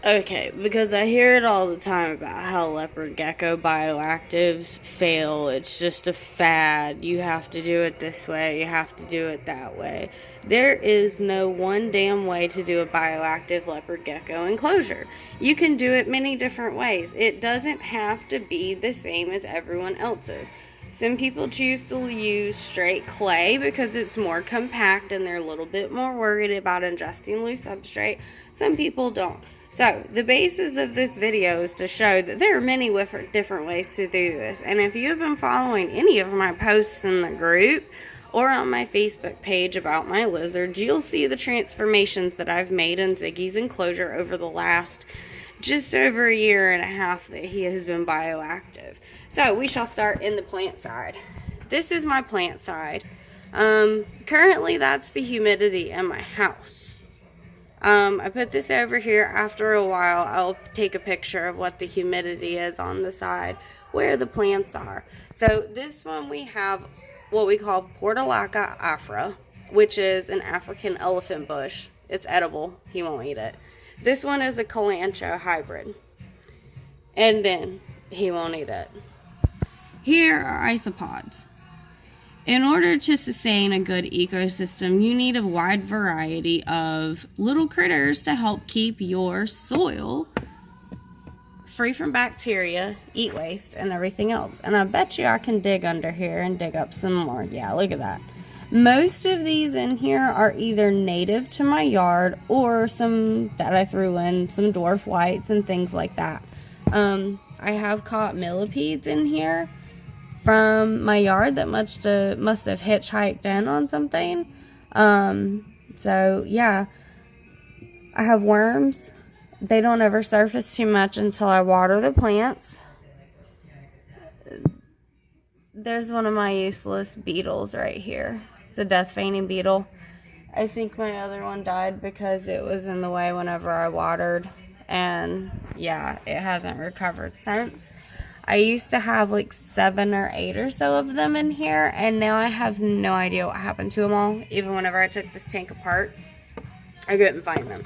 Okay, because I hear it all the time about how leopard gecko bioactives fail. It's just a fad. You have to do it this way, you have to do it that way. There is no one damn way to do a bioactive leopard gecko enclosure. You can do it many different ways. It doesn't have to be the same as everyone else's. Some people choose to use straight clay because it's more compact and they're a little bit more worried about ingesting loose substrate. Some people don't. So, the basis of this video is to show that there are many different ways to do this. And if you have been following any of my posts in the group or on my Facebook page about my lizards, you'll see the transformations that I've made in Ziggy's enclosure over the last just over a year and a half that he has been bioactive. So, we shall start in the plant side. This is my plant side. Currently, that's the humidity in my house. I put this over here. After a while, I'll take a picture of what the humidity is on the side where the plants are. So this one we have what we call Portulaca afra, which is an African elephant bush. It's edible. He won't eat it. This one is a Kalanchoe hybrid. And then he won't eat it. Here are isopods. In order to sustain a good ecosystem, you need a wide variety of little critters to help keep your soil free from bacteria, eat waste, and everything else. And I bet you I can dig under here and dig up some more. Yeah, look at that. Most of these in here are either native to my yard or some that I threw in, some dwarf whites and things like that. I have caught millipedes in here from my yard that must have hitchhiked in on something. So yeah, I have worms. They don't ever surface too much until I water the plants. There's one of my useless beetles right here. It's a death feigning beetle. I think my other one died because it was in the way whenever I watered, and yeah, it hasn't recovered since. I used to have like 7 or 8 or so of them in here, and now I have no idea what happened to them all. Even whenever I took this tank apart, I couldn't find them.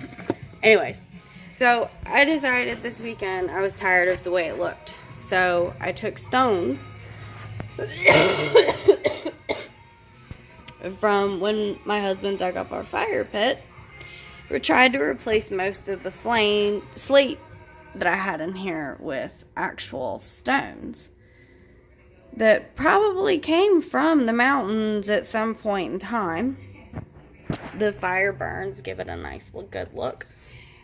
Anyways, so I decided this weekend I was tired of the way it looked. So I took stones from when my husband dug up our fire pit. We tried to replace most of the slate that I had in here with actual stones that probably came from the mountains at some point in time. The fire burns give it a nice good look.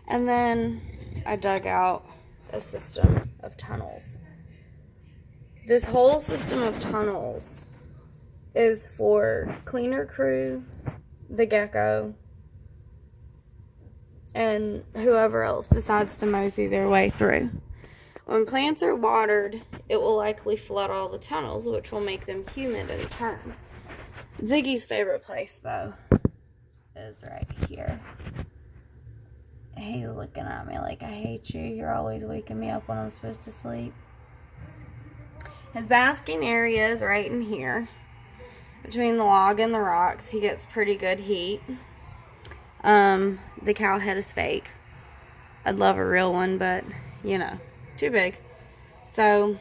And then I dug out a system of tunnels. This whole system of tunnels is for Cleaner Crew, the gecko, and whoever else decides to mosey their way through. When plants are watered, it will likely flood all the tunnels, which will make them humid in turn. Ziggy's favorite place, though, is right here. He's looking at me like, I hate you. You're always waking me up when I'm supposed to sleep. His basking area is right in here. Between the log and the rocks, he gets pretty good heat. The cow head is fake. I'd love a real one, but, you know, too big. So,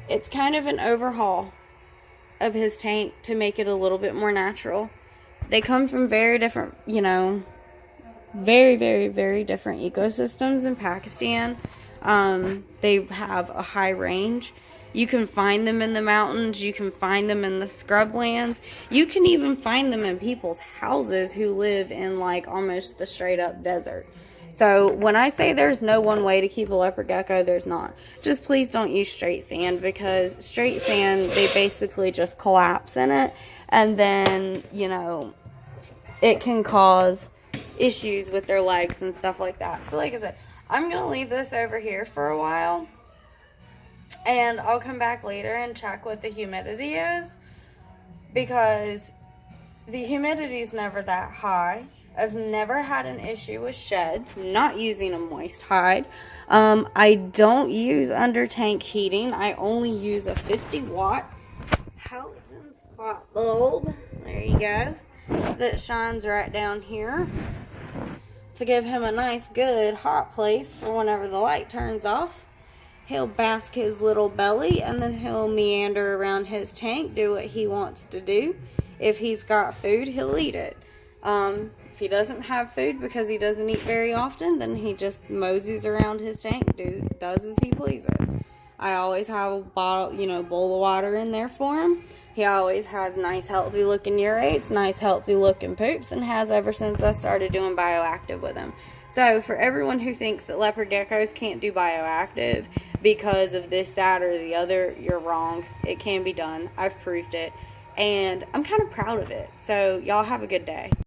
it's kind of an overhaul of his tank to make it a little bit more natural. They come from very different, you know, very, very, very different ecosystems in Pakistan. They have a high range. You can find them in the mountains. You can find them in the scrublands. You can even find them in people's houses who live in like almost the straight up desert. So when I say there's no one way to keep a leopard gecko, there's not. Just please don't use straight sand, because straight sand, they basically just collapse in it. And then, you know, it can cause issues with their legs and stuff like that. So like I said, I'm going to leave this over here for a while. And I'll come back later and check what the humidity is, because the humidity is never that high. I've never had an issue with sheds, not using a moist hide. I don't use under tank heating. I only use a 50-watt halogen spot bulb. There you go. That shines right down here. to give him a nice, good, hot place for whenever the light turns off. He'll bask his little belly, and then he'll meander around his tank, do what he wants to do. If he's got food, he'll eat it. If he doesn't have food because he doesn't eat very often, then he just moseys around his tank, does as he pleases. I always have a bowl of water in there for him. He always has nice, healthy looking urates, nice, healthy looking poops, and has ever since I started doing Bioactive with him. So for everyone who thinks that leopard geckos can't do Bioactive because of this, that, or the other, you're wrong. It can be done. I've proved it. And I'm kind of proud of it. So y'all have a good day.